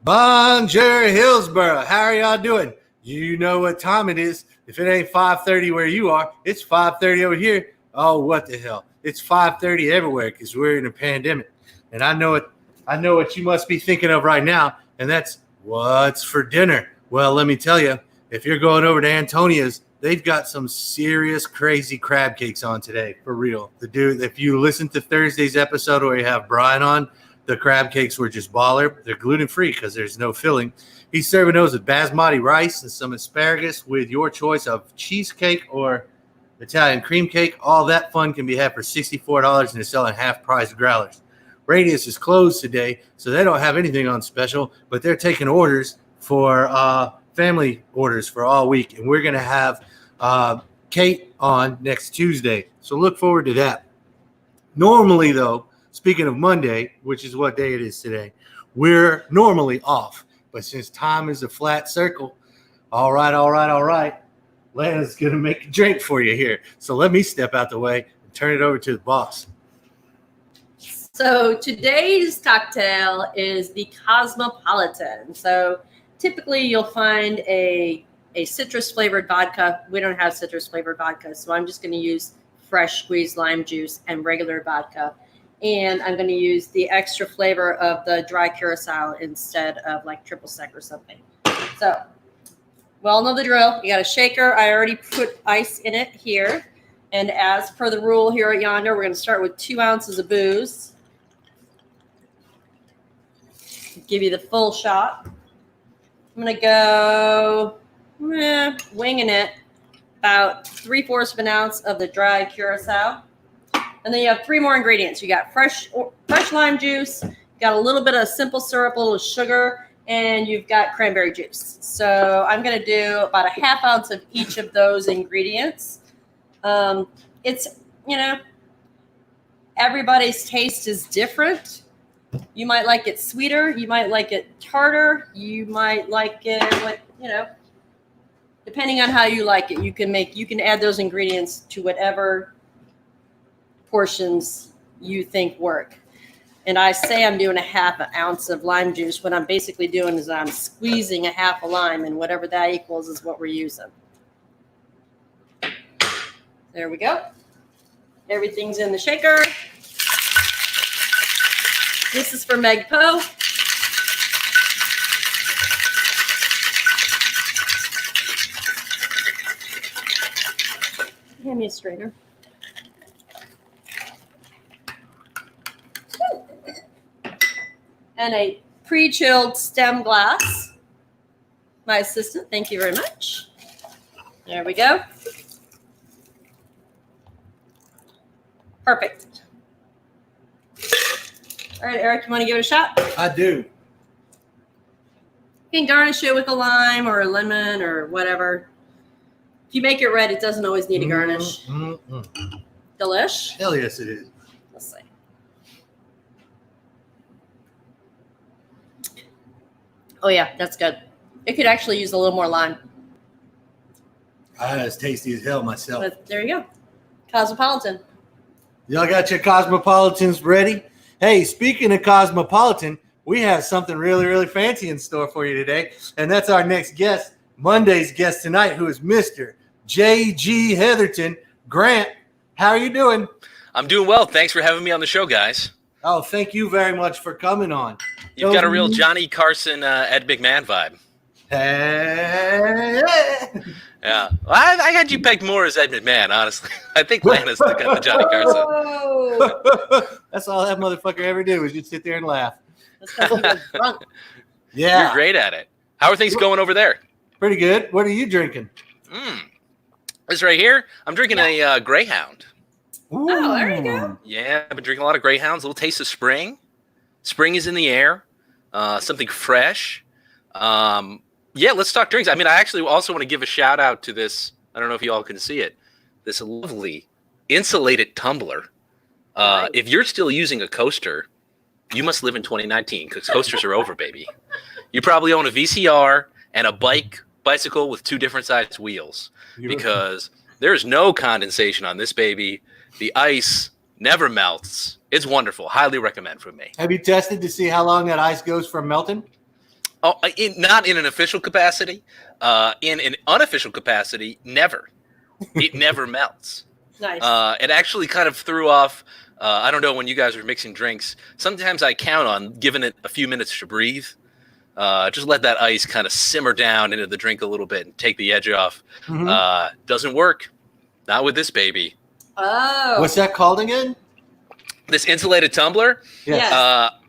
Bonjour, Hillsborough. How are y'all doing? You know what time it is. If it ain't 5:30 where you are, it's 5:30 over here. Oh, what the hell? It's 5:30 everywhere because we're in a pandemic. And I know what you must be thinking of right now, and that's what's for dinner. Well, let me tell you, if you're going over to Antonia's, they've got some serious crazy crab cakes on today, for real. The dude, if you listen to Thursday's episode where you have Brian on, the crab cakes were just baller. They're gluten-free because there's no filling. He's serving those with basmati rice and some asparagus with your choice of cheesecake or Italian cream cake. All that fun can be had for $64, and they're selling half-price growlers. Radius is closed today, so they don't have anything on special, but they're taking orders for family orders for all week, and we're going to have Kate on next Tuesday, so look forward to that. Normally, though, speaking of Monday, which is what day it is today, we're normally off. But since time is a flat circle, all right, Lana's going to make a drink for you here. So let me step out the way and turn it over to the boss. So today's cocktail is the Cosmopolitan. So typically you'll find a citrus-flavored vodka. We don't have citrus-flavored vodka, so I'm just going to use fresh squeezed lime juice and regular vodka. And I'm going to use the extra flavor of the dry curacao instead of like triple sec or something. So, we all know the drill. You got a shaker. I already put ice in it here. And as per the rule here at Yonder, we're going to start with 2 ounces of booze. Give you the full shot. I'm going to go winging it. About 3/4 of an ounce of the dry curacao. And then you have 3 more ingredients. You got fresh lime juice, you got a little bit of simple syrup, a little sugar, and you've got cranberry juice. So I'm going to do about a 1/2 ounce of each of those ingredients. It's, everybody's taste is different. You might like it sweeter. You might like it tartar. You might like it, depending on how you like it. You can add those ingredients to whatever portions you think work. And I say I'm doing a 1/2 ounce of lime juice. What I'm basically doing is I'm squeezing a 1/2 lime, and whatever that equals is what we're using. There we go. Everything's in the shaker. This is for Meg Poe. Hand me a strainer. And a pre-chilled stem glass. My assistant, thank you very much. There we go. Perfect. All right, Eric, you want to give it a shot? I do. You can garnish it with a lime or a lemon or whatever. If you make it red, it doesn't always need a garnish. Delish. Hell yes, it is. Let's see. Oh, yeah, that's good. It could actually use a little more lime. It's tasty as hell myself. But there you go. Cosmopolitan. Y'all got your Cosmopolitans ready? Hey, speaking of Cosmopolitan, we have something really, really fancy in store for you today. And that's our next guest, Monday's guest tonight, who is Mr. J.G. Hetherton. Grant, how are you doing? I'm doing well. Thanks for having me on the show, guys. Oh, thank you very much for coming on. You've got a real Johnny Carson, Ed McMahon vibe. Hey. Yeah. Well, I had you pegged more as Ed McMahon, honestly. I think Lana's the Johnny Carson. That's all that motherfucker ever do is just sit there and laugh. That's because he was drunk. Yeah. You're great at it. How are things going over there? Pretty good. What are you drinking? This right here, I'm drinking a Greyhound. Ooh. Oh, there you go. Yeah, I've been drinking a lot of Greyhounds. A little taste of spring. Spring is in the air. Something fresh. Yeah, let's talk drinks. I mean, I actually also want to give a shout out to this. I don't know if you all can see it. This lovely insulated tumbler. If you're still using a coaster, you must live in 2019 because coasters are over, baby. You probably own a VCR and a bicycle with 2 different sized wheels because there's no condensation on this baby. The ice never melts. It's wonderful. Highly recommend from me. Have you tested to see how long that ice goes from melting? Oh, not in an official capacity. In an unofficial capacity, never. It never melts. Nice. It actually kind of threw off. I don't know when you guys are mixing drinks. Sometimes I count on giving it a few minutes to breathe. Just let that ice kind of simmer down into the drink a little bit and take the edge off. Doesn't work. Not with this baby. Oh. What's that called again? This insulated tumbler? Yes.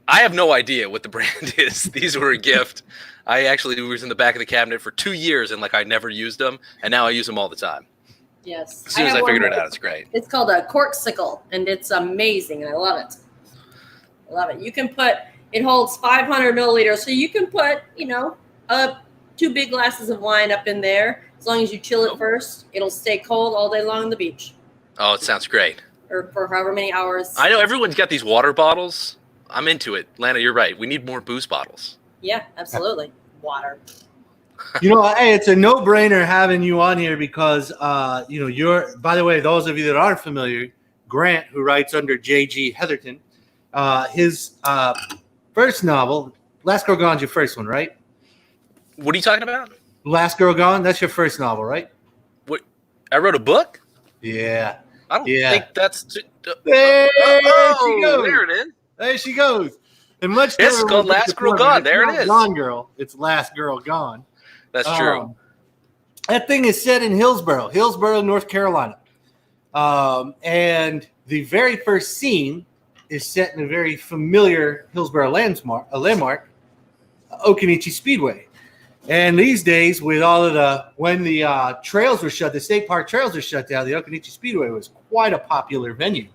I have no idea what the brand is. These were a gift. I actually was in the back of the cabinet for 2 years and I never used them. And now I use them all the time. Yes. As soon as I figured it out, it's great. It's called a corksicle, and it's amazing, and I love it. I love it. You can put, it holds 500 milliliters, so you can put, 2 big glasses of wine up in there. As long as you chill it first, it'll stay cold all day long on the beach. Oh, it sounds great. Or for however many hours. I know everyone's got these water bottles. I'm into it. Lana, you're right. We need more booze bottles. Yeah, absolutely. Water. Hey, it's a no-brainer having you on here because, you're, by the way, those of you that aren't familiar, Grant, who writes under J.G. Hetherton, his first novel, Last Girl Gone's your first one, right? What are you talking about? Last Girl Gone, that's your first novel, right? What? I wrote a book? Yeah. I don't think that's... There she goes. There it is. There she goes. And much It's called Last Girl Gone. There it is. Gone Girl. It's Last Girl Gone. That's true. That thing is set in Hillsborough, North Carolina. And the very first scene is set in a very familiar Hillsborough landmark, Occoneechee Speedway. And these days, with all of when the trails were shut, the state park trails were shut down, the Occoneechee Speedway was quite a popular venue.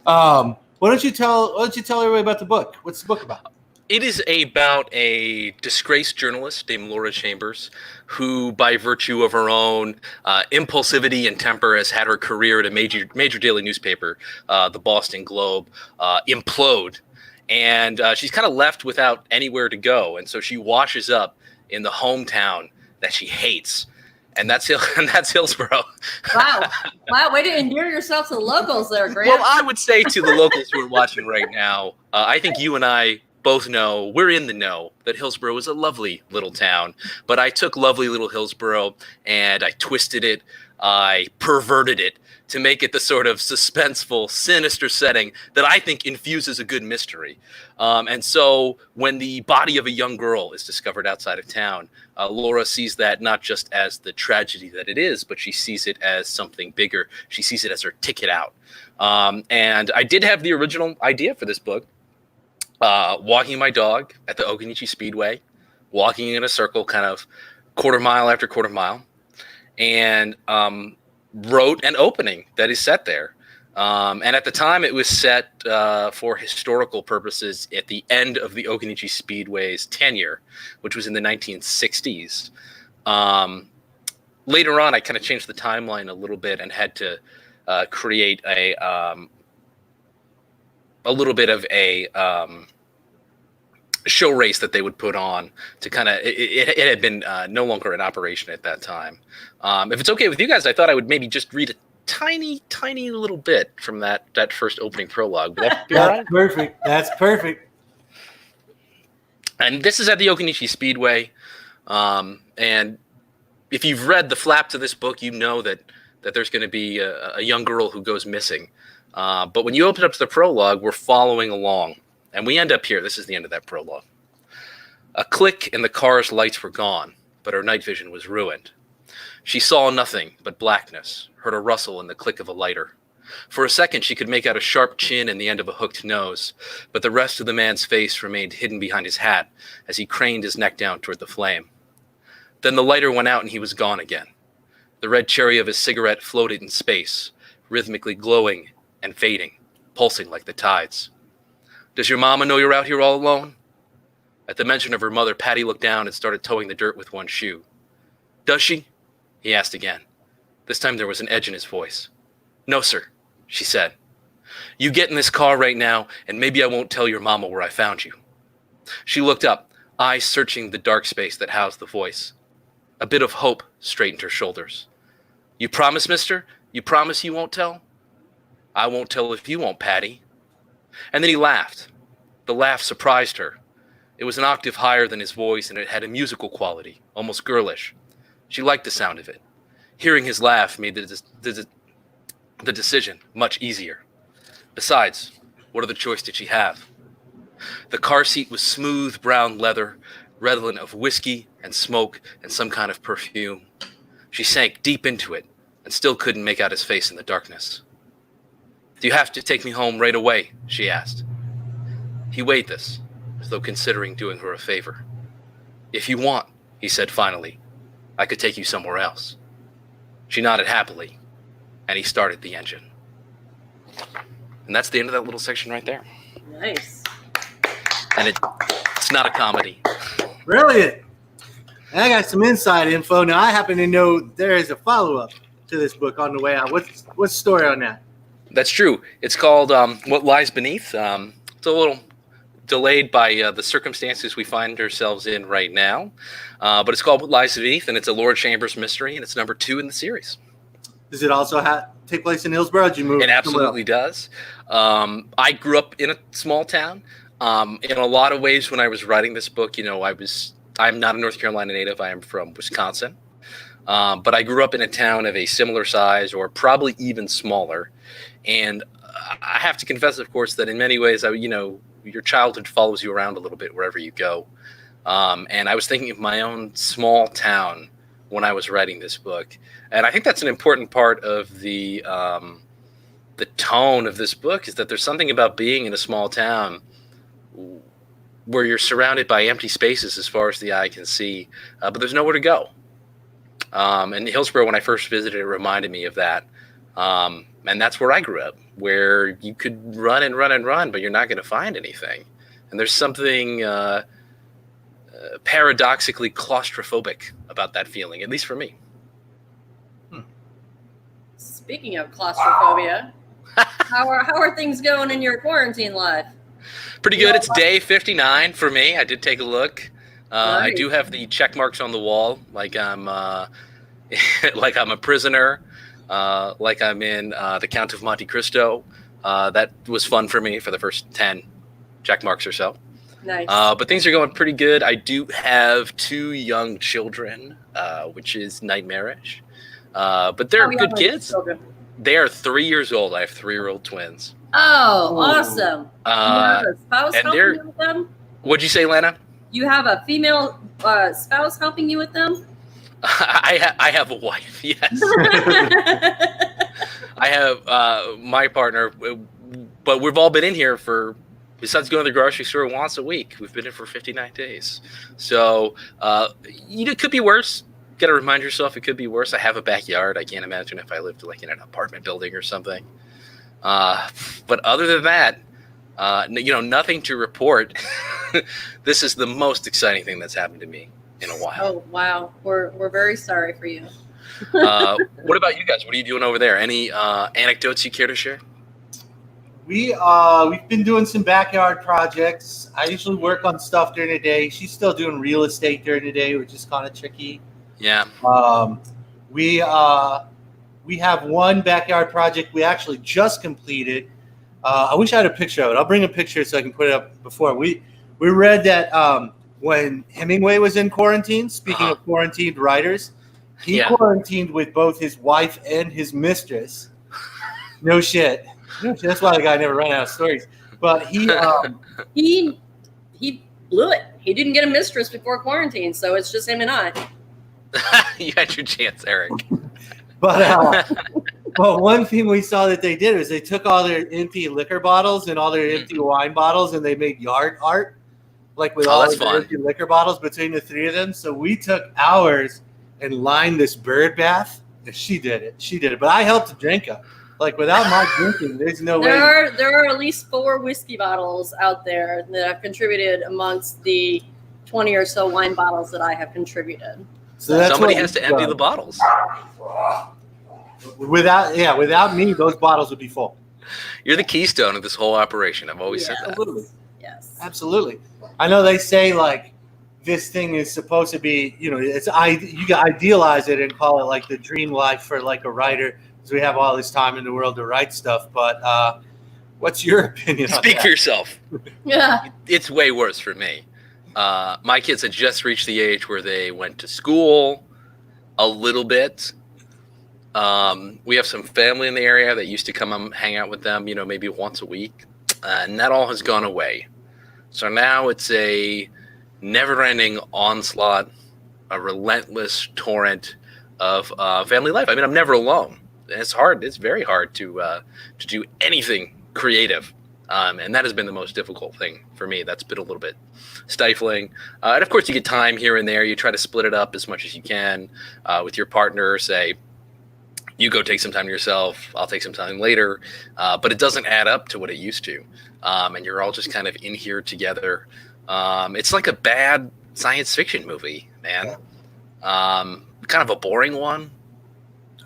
Why don't you tell everybody about the book? What's the book about? It is about a disgraced journalist named Laura Chambers, who, by virtue of her own impulsivity and temper, has had her career at a major daily newspaper, the Boston Globe, implode. And she's kind of left without anywhere to go. And so she washes up in the hometown that she hates. And that's Hillsborough. Wow. Way to endear yourself to the locals there, Grant. Well, I would say to the locals who are watching right now, I think you and I both know, we're in the know, that Hillsborough is a lovely little town. But I took lovely little Hillsborough and I twisted it, I perverted it to make it the sort of suspenseful, sinister setting that I think infuses a good mystery. And so when the body of a young girl is discovered outside of town, Laura sees that not just as the tragedy that it is, but she sees it as something bigger. She sees it as her ticket out. And I did have the original idea for this book. Walking my dog at the Occoneechee Speedway, walking in a circle kind of quarter mile after quarter mile, and wrote an opening that is set there. And at the time, it was set for historical purposes at the end of the Occoneechee Speedway's tenure, which was in the 1960s. Later on, I kind of changed the timeline a little bit and had to create a little bit of a show race that they would put on to kind of, it had been no longer in operation at that time. If it's okay with you guys, I thought I would maybe just read a tiny little bit from that first opening prologue. Would that be all right? Perfect. That's perfect. And this is at the Occoneechee Speedway. And if you've read the flap to this book, you know that there's going to be a young girl who goes missing. But when you open up to the prologue, we're following along. And we end up here. This is the end of that prologue. A click and the car's lights were gone, but her night vision was ruined. She saw nothing but blackness, heard a rustle and the click of a lighter. For a second, she could make out a sharp chin and the end of a hooked nose, but the rest of the man's face remained hidden behind his hat as he craned his neck down toward the flame. Then the lighter went out and he was gone again. The red cherry of his cigarette floated in space, rhythmically glowing and fading, pulsing like the tides. Does your mama know you're out here all alone? At the mention of her mother, Patty looked down and started toeing the dirt with one shoe. Does she? He asked again. This time there was an edge in his voice. No, sir, she said. You get in this car right now, and maybe I won't tell your mama where I found you. She looked up, eyes searching the dark space that housed the voice. A bit of hope straightened her shoulders. You promise, mister? You promise you won't tell? I won't tell if you won't, Patty. And then he laughed. The laugh surprised her. It was an octave higher than his voice, and it had a musical quality, almost girlish. She liked the sound of it. Hearing his laugh made the decision much easier. Besides, what other choice did she have? The car seat was smooth brown leather, redolent of whiskey and smoke and some kind of perfume. She sank deep into it and still couldn't make out his face in the darkness. Do you have to take me home right away? She asked. He weighed this, as though considering doing her a favor. If you want, he said finally, I could take you somewhere else. She nodded happily, and he started the engine. And that's the end of that little section right there. Nice. And it's not a comedy. Brilliant. And I got some inside info. Now, I happen to know there is a follow-up to this book on the way out. What's the story on that? That's true. It's called What Lies Beneath. It's a little delayed by the circumstances we find ourselves in right now. But it's called What Lies Beneath, and it's a Lord Chambers mystery, and it's number 2 in the series. Does it also take place in Hillsborough? Did you move? It absolutely does. I grew up in a small town. In a lot of ways, when I was writing this book, I'm not a North Carolina native. I am from Wisconsin. But I grew up in a town of a similar size, or probably even smaller. And I have to confess, of course, that in many ways, your childhood follows you around a little bit wherever you go. And I was thinking of my own small town when I was writing this book. And I think that's an important part of the tone of this book, is that there's something about being in a small town where you're surrounded by empty spaces as far as the eye can see, but there's nowhere to go. And Hillsborough, when I first visited, it reminded me of that. And that's where I grew up, where you could run and run and run, but you're not going to find anything. And there's something paradoxically claustrophobic about that feeling, at least for me. Speaking of claustrophobia, how are things going in your quarantine life? Pretty good. It's day 59 for me. I did take a look. Nice. I do have the check marks on the wall, like I'm a prisoner, like I'm in the Count of Monte Cristo. That was fun for me for the first 10 check marks or so. Nice. But things are going pretty good. I do have 2 young children, which is nightmarish. But they're good kids. Children? They are 3 years old. I have 3-year-old twins. Oh, awesome. You have a spouse and helping you with them? What'd you say, Lana? You have a female spouse helping you with them? I have a wife, yes. I have my partner, but we've all been in here besides going to the grocery store once a week, we've been in for 59 days. So, it could be worse. Got to remind yourself it could be worse. I have a backyard. I can't imagine if I lived in an apartment building or something. But other than that, nothing to report. This is the most exciting thing that's happened to me in a while. Oh, wow. We're very sorry for you. What about you guys? What are you doing over there? Any anecdotes you care to share? We've been doing some backyard projects. I usually work on stuff during the day. She's still doing real estate during the day, which is kind of tricky. Yeah. We have one backyard project we actually just completed. I wish I had a picture of it. I'll bring a picture so I can put it up before. We read that when Hemingway was in quarantine, speaking of quarantined writers, he quarantined with both his wife and his mistress. No shit. That's why the guy never ran out of stories. But he blew it. He didn't get a mistress before quarantine, so it's just him and I. You had your chance, Eric. But one thing we saw that they did is they took all their empty liquor bottles and all their empty wine bottles, and they made yard art, with all the empty liquor bottles between the 3 of them. So we took ours and lined this bird bath. And she did it. But I helped drink them. Without my drinking, there's no way. There are at least 4 whiskey bottles out there that have contributed amongst the 20 or so wine bottles that I have contributed. So somebody has to empty the bottles. Without me, those bottles would be full. You're the keystone of this whole operation. I've always said that. Absolutely. Yes. Absolutely. I know they say this thing is supposed to be, you can idealize it and call it the dream life for a writer, because we have all this time in the world to write stuff. But what's your opinion on that? Speak for yourself. Yeah. It's way worse for me. My kids had just reached the age where they went to school a little bit. We have some family in the area that used to come and hang out with them, maybe once a week. And that all has gone away. So now it's a never-ending onslaught, a relentless torrent of family life. I mean, I'm never alone. It's hard. It's very hard to do anything creative. And that has been the most difficult thing for me. That's been a little bit stifling. And of course, you get time here and there. You try to split it up as much as you can with your partner. Say, you go take some time to yourself. I'll take some time later. But it doesn't add up to what it used to. And you're all just kind of in here together. It's like a bad science fiction movie, man. Kind of a boring one.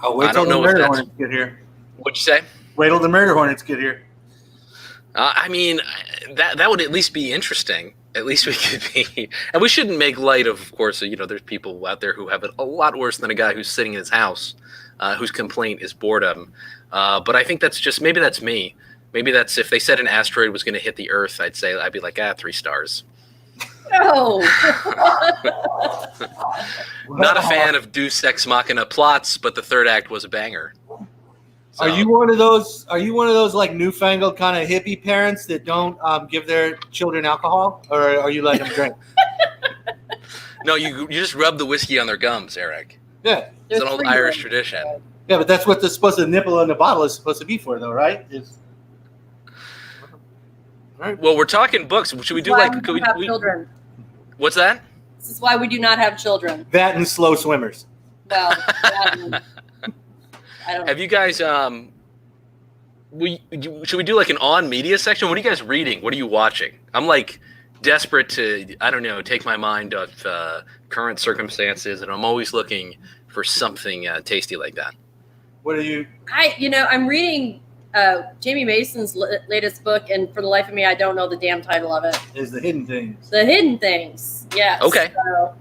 Oh, wait till the murder hornets get here. What'd you say? Wait till the murder hornets get here. I mean, that would at least be interesting. At least we could be, and we shouldn't make light of course. There's people out there who have it a lot worse than a guy who's sitting in his house, whose complaint is boredom. But I think maybe that's me. Maybe that's if they said an asteroid was going to hit the Earth, I'd be like, 3 stars. No. Not a fan of Deus Ex Machina plots, but the third act was a banger. So. Are you one of those like newfangled kind of hippie parents that don't give their children alcohol, or are you letting them drink? No, you just rub the whiskey on their gums, Eric. Yeah, it's an old Irish tradition. Yeah, but that's what the nipple in the bottle is supposed to be for, though, right? Right. Well, we're talking books. Should we do like? Could we have children? What's that? This is why we do not have children. That and slow swimmers. Well, I don't know. Have you guys? Should we do like an on media section? What are you guys reading? What are you watching? I'm like desperate to, take my mind off current circumstances, and I'm always looking for something tasty like that. What are you? I'm reading Jamie Mason's latest book, and for the life of me, I don't know the damn title of it. Is The Hidden Things. The Hidden Things, yes. Okay. So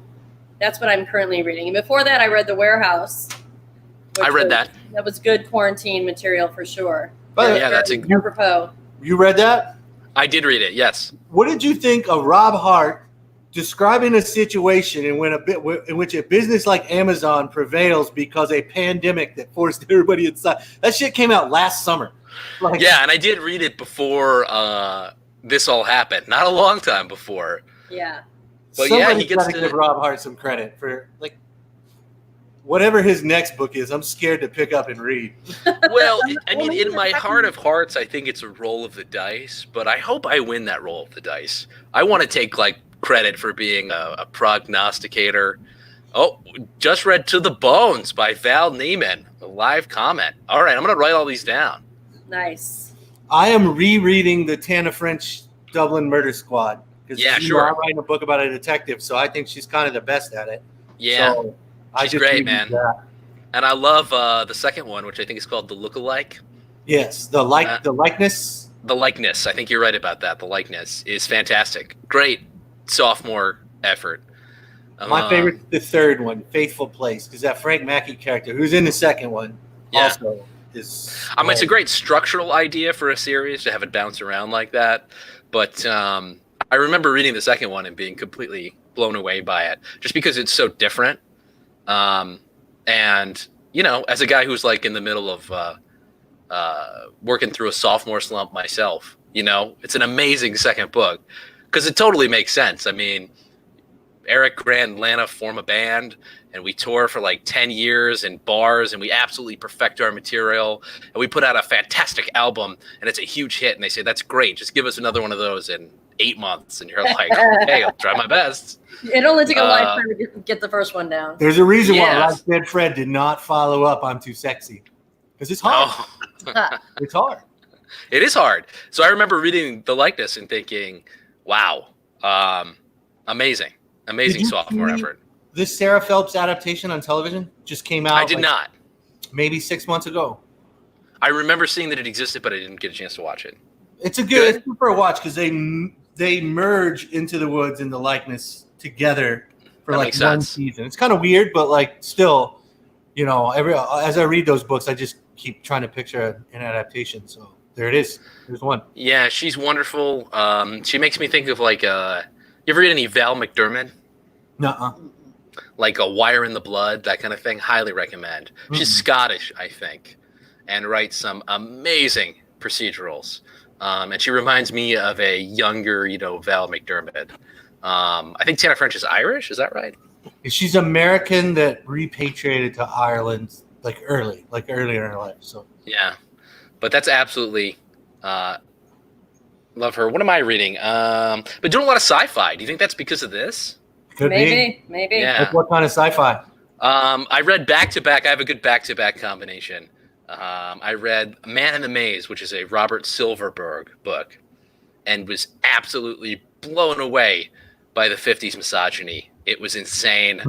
that's what I'm currently reading. And before that, I read The Warehouse. I read that. That was good quarantine material for sure. But yeah, that's you read that? I did read it, yes. What did you think of Rob Hart describing a situation in which a business like Amazon prevails because a pandemic that forced everybody inside? That shit came out last summer. Yeah, and I did read it before this all happened. Not a long time before. Yeah. But somebody's he gets to give Rob Hart some credit for whatever his next book is. I'm scared to pick up and read. Well, I mean, in my heart of hearts, I think it's a roll of the dice, but I hope I win that roll of the dice. I want to take credit for being a prognosticator. Oh, just read To the Bones by Val Neiman, a live comment. All right, I'm going to write all these down. Nice. I am rereading the Tana French Dublin Murder Squad. Yeah, sure. I'm writing a book about a detective, so I think she's kind of the best at it. Yeah. So she's great, man. And I love the second one, which I think is called The Lookalike. Yes, the likeness. The likeness. I think you're right about that. The likeness is fantastic. Great sophomore effort. My favorite, the third one, Faithful Place, because that Frank Mackey character, who's in the second one, also is. It's a great structural idea for a series to have it bounce around like that. But I remember reading the second one and being completely blown away by it, just because it's so different. And as a guy who's in the middle of working through a sophomore slump myself, it's an amazing second book because it totally makes sense. I mean, Eric, Grant, and Lana form a band, and we tour for 10 years in bars, and we absolutely perfect our material, and we put out a fantastic album, and it's a huge hit, and they say, that's great, just give us another one of those in 8 months. And you're like, okay, I'll try my best. It only took a lifetime to get the first one down. There's a reason why Last Dead Fred did not follow up I'm Too Sexy. Because it's hard. Oh. It's hard. It is hard. So I remember reading The Likeness and thinking, wow, amazing sophomore effort. This Sarah Phelps adaptation on television just came out. I did not. Maybe 6 months ago. I remember seeing that it existed, but I didn't get a chance to watch it. It's good for a watch because they merge Into the Woods and The Likeness together for one season. It's kind of weird, but still, as I read those books, I just keep trying to picture an adaptation. So there it is. There's one. Yeah, she's wonderful. She makes me think of You ever read any Val McDermid? Nuh-uh. Like A Wire in the Blood, that kind of thing? Highly recommend. She's Scottish, I think, and writes some amazing procedurals. And she reminds me of a younger, Val McDermid. I think Tana French is Irish. Is that right? She's American that repatriated to Ireland earlier in her life. So yeah, but that's absolutely love her. What am I reading? But doing a lot of sci-fi. Do you think that's because of this? Could be. Maybe. Yeah. Like what kind of sci-fi? I read back-to-back. I have a good back-to-back combination. I read Man in the Maze, which is a Robert Silverberg book, and was absolutely blown away by the 50s misogyny. It was insane.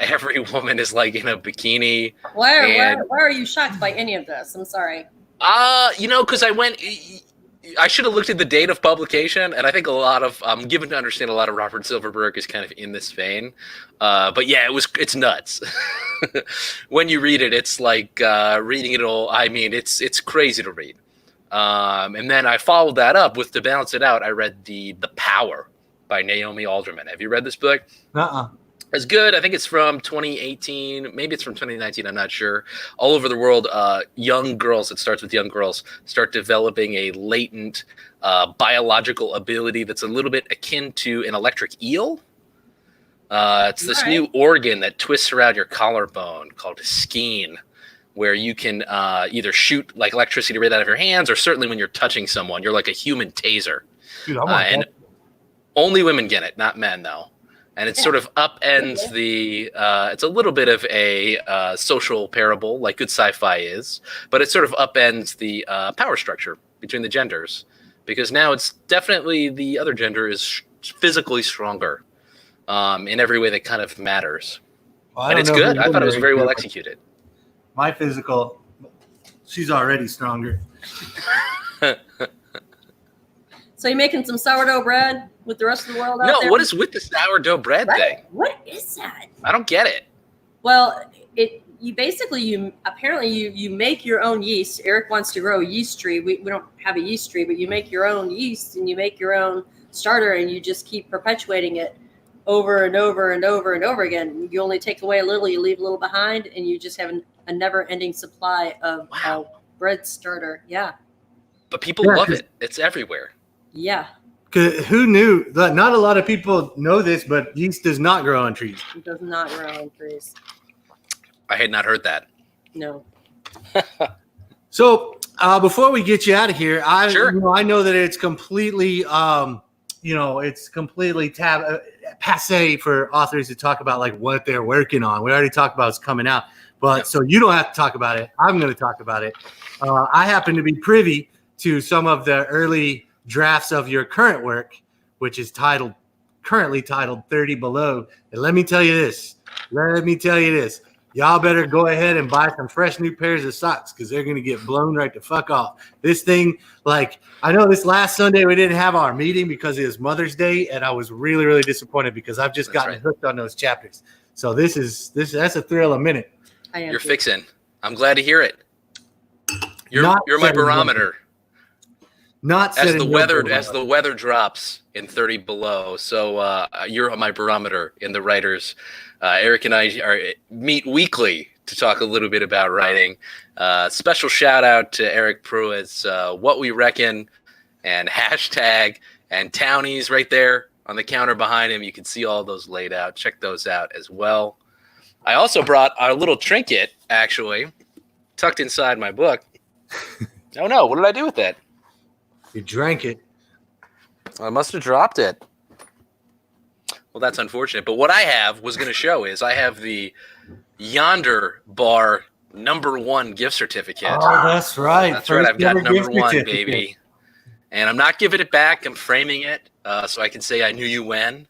Every woman is like in a bikini. Why are you shocked by any of this? I'm sorry. Because I should have looked at the date of publication, and I think I'm given to understand a lot of Robert Silverberg is kind of in this vein. But yeah, it's nuts. When you read it, it's like reading it all. I mean, it's crazy to read. And then I followed that up with, to balance it out, I read The Power by Naomi Alderman. Have you read this book? Uh-uh. It's good. I think it's from 2018. Maybe it's from 2019. I'm not sure. All over the world, young girls, it starts with young girls, start developing a latent biological ability that's a little bit akin to an electric eel. It's this new organ that twists around your collarbone called a skein, where you can either shoot like electricity right out of your hands, or certainly when you're touching someone, you're like a human taser. Dude, And only women get it, not men, though. And it sort of upends the, it's a little bit of a social parable, like good sci-fi is, but it sort of upends the power structure between the genders, because now it's definitely the other gender is physically stronger in every way that kind of matters. Well, and it's good. I thought it was very well executed. My physical, she's already stronger. So you're making some sourdough bread with the rest of the world out there? No, what is with the sourdough bread thing? What is that? I don't get it. Well, you make your own yeast. Eric wants to grow a yeast tree. We don't have a yeast tree, but you make your own yeast and you make your own starter, and you just keep perpetuating it over and over and over and over again. You only take away a little, you leave a little behind, and you just have a never-ending supply of bread starter. Yeah. But people love it. It's everywhere. Yeah. Who knew? Not a lot of people know this, but yeast does not grow on trees. It does not grow on trees. I had not heard that. No. So before we get you out of here, I know that it's completely, it's completely passe for authors to talk about like what they're working on. We already talked about it's coming out, but so you don't have to talk about it. I'm going to talk about it. I happen to be privy to some of the early drafts of your current work, which is currently titled 30 Below. And let me tell you this. Y'all better go ahead and buy some fresh new pairs of socks, because they're going to get blown right the fuck off. This thing, I know this last Sunday we didn't have our meeting because it was Mother's Day, and I was really, really disappointed because I've just gotten hooked on those chapters. So that's a thrill a minute. You're fixing. I'm glad to hear it. You're my barometer. As the weather drops in 30 Below, so you're my barometer in the writers. Eric and I meet weekly to talk a little bit about writing. Special shout out to Eric Pruitt's What We Reckon and hashtag and Townies right there on the counter behind him. You can see all those laid out. Check those out as well. I also brought our little trinket, actually, tucked inside my book. Oh no, what did I do with that? You drank it. I must have dropped it. Well, that's unfortunate. But what I was going to show is I have the Yonder bar #1 gift certificate. Oh, that's right. That's right. I've got #1, baby. And I'm not giving it back. I'm framing it so I can say I knew you when.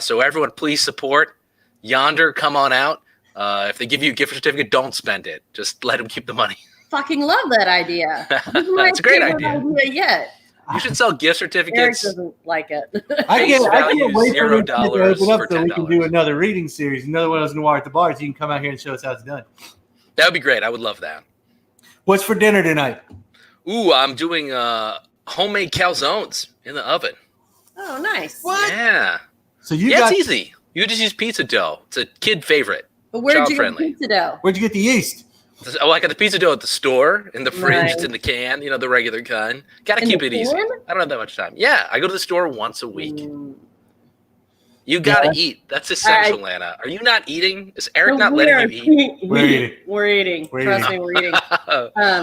So everyone, please support Yonder. Come on out. If they give you a gift certificate, don't spend it. Just let them keep the money. Fucking love that idea. It's a great idea. Yet. You should sell gift certificates. Eric doesn't like it. I can't wait for $0 to open up for so we $10. can do another reading series, another one of those Noir at the Bars. You can come out here and show us how it's done. That would be great. I would love that. What's for dinner tonight? Ooh, I'm doing homemade calzones in the oven. Oh, nice. What? Yeah. So you Yeah, got? it's easy. You just use pizza dough. It's a kid favorite. But where'd you get the Child-friendly. pizza dough? Where'd you get the yeast? Oh, I got the pizza dough at the store, in the fridge, Nice. it's in the can, the regular kind. Gotta In keep the it easy. can? I don't have that much time. Yeah, I go to the store once a week. Mm. You gotta Yeah. eat. That's essential, Lana. Are you not eating? Is Eric So not we letting you eat? We're eating. We're eating. We're Trust eating. me, we're eating.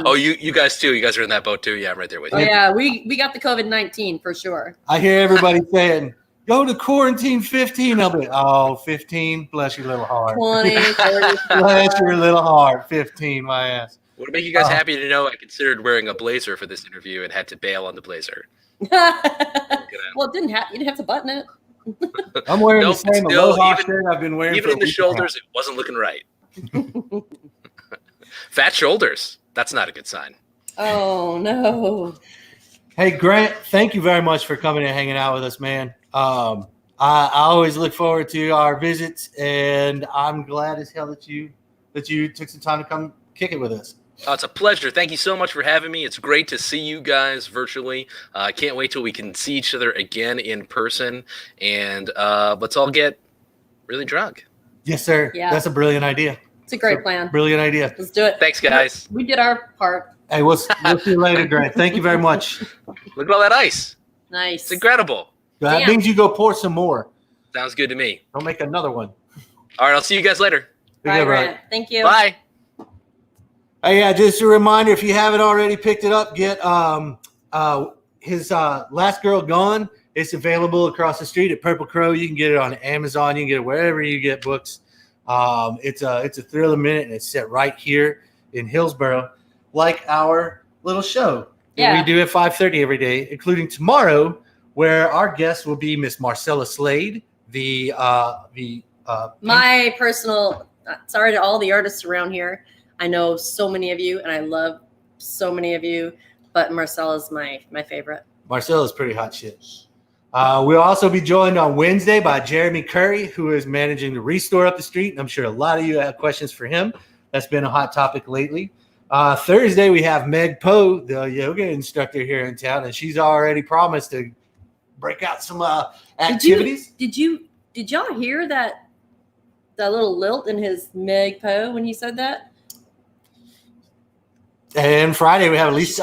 Oh, you guys too. You guys are in that boat too. Yeah, I'm right there with Oh, you. yeah, we got the COVID-19 for sure. I hear everybody saying, "Go to quarantine 15." I'll be, oh, 15. Bless your little heart. 20, 30. Bless your little heart. 15, my ass. Would it make you guys happy to know I considered wearing a blazer for this interview and had to bail on the blazer? Well, it didn't have. You didn't have to button it. I'm wearing Nope, the same still, aloha even- shirt I've been wearing Even for in the a week and a half. shoulders, it wasn't looking right. Fat shoulders. That's not a good sign. Oh no. Hey, Grant, thank you very much for coming and hanging out with us, man. I always look forward to our visits, and I'm glad as hell that you took some time to come kick it with us. Oh, it's a pleasure. Thank you so much for having me. It's great to see you guys virtually. I can't wait till we can see each other again in person, and let's all get really drunk. Yes, sir. Yeah. That's a brilliant idea. It's a great plan. Brilliant idea. Let's do it. Thanks, guys. We did our part. Hey, we'll see you later, Grant. Thank you very much. Look at all that ice. Nice. It's incredible. That Damn. means you go pour some more. Sounds good to me. Don't make another one. All right, I'll see you guys later. Bye, Yeah, Grant. Thank you. Bye. Hey, yeah, just a reminder, if you haven't already picked it up, get his Last Girl Gone. It's available across the street at Purple Crow. You can get it on Amazon. You can get it wherever you get books. It's a thrill a minute, and it's set right here in Hillsborough, like our little show that Yeah. we do at 5:30 every day, including tomorrow, where our guest will be Miss Marcella Slade, My personal sorry to all the artists around here. I know so many of you, and I love so many of you, but Marcella's my favorite. Marcella's pretty hot shit. We'll also be joined on Wednesday by Jeremy Curry, who is managing the Restore up the street. And I'm sure a lot of you have questions for him. That's been a hot topic lately. Thursday, we have Meg Poe, the yoga instructor here in town, and she's already promised to break out some activities. Did y'all hear that little lilt in his Meg Poe when he said that? And Friday, we have Elise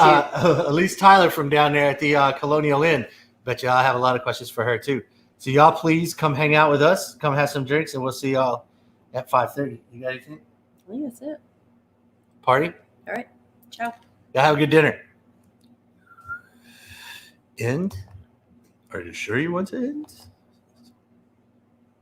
Tyler from down there at the Colonial Inn. Bet you I'll have a lot of questions for her, too. So y'all please come hang out with us. Come have some drinks, and we'll see y'all at 5:30. You got anything? I think that's it. Party? All right. Ciao. Y'all have a good dinner. End? Are you sure you want to end?